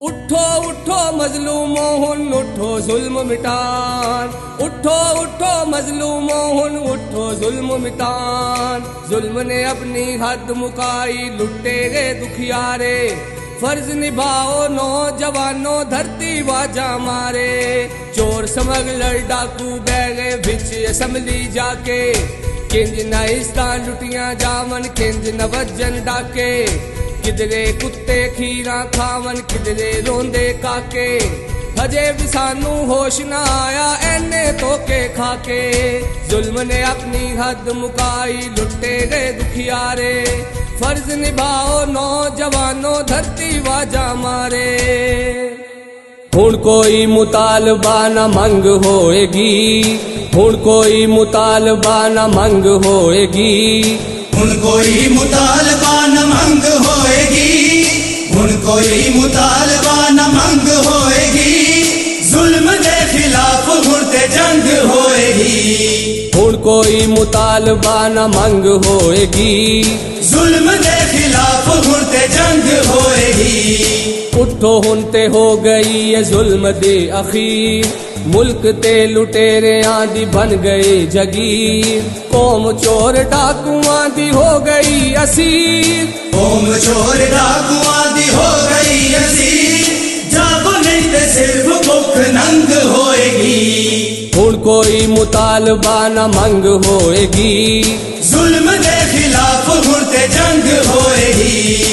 उठो उठो मजलूमो हुन उठो जुल्म मिटान। उठो उठो मजलूमो हुन उठो जुल्म मिटान। जुल्म ने अपनी हद मुकाई लुटे गए दुखियारे। फर्ज निभाओ नौजवानों धरती वाजा मारे। चोर स्मगलर डाकू बह गए बिच असम्बली जाके। किंज न इस्तान लुटियां जावन किंज न वजन डाके। किधरे कुत्ते खीरा खावन किधरे रोंदे काके। हजे भी सानू होश ना आया एने तोके खाके। जुल्म ने अपनी हद मुकाई लुटे गए दुखियारे। फर्ज निभाओ नौजवानों धरती वाजा मारे। हुण कोई मुतालबा न मंग होएगी। हुण कोई मुतालबा न मंग होएगी। हुण कोई मुतालबा न मंग होएगी। हुण कोई मुतालबा न मंग होएगी। जुल्म दे खिलाफ हुण ते जंग होएगी। हुण कोई मुतालबा न मंग होएगी। जुल्म दे खिलाफ हुण ते जंग होएगी। उठो हुण ते हो गई है जुल्म दे अखीर। मुल्क ते लुटेरे आंधी बन गए जगीर। कौम चोर डाकुआं दी हो गई असीर। कौम चोर डाकुआं दी हो गई असीर। जागो नहीं ते सिर्फ भुख नंग होएगी। हुण कोई मुतालबा न मंग होएगी। जुल्म दे खिलाफ हुण ते जंग होएगी।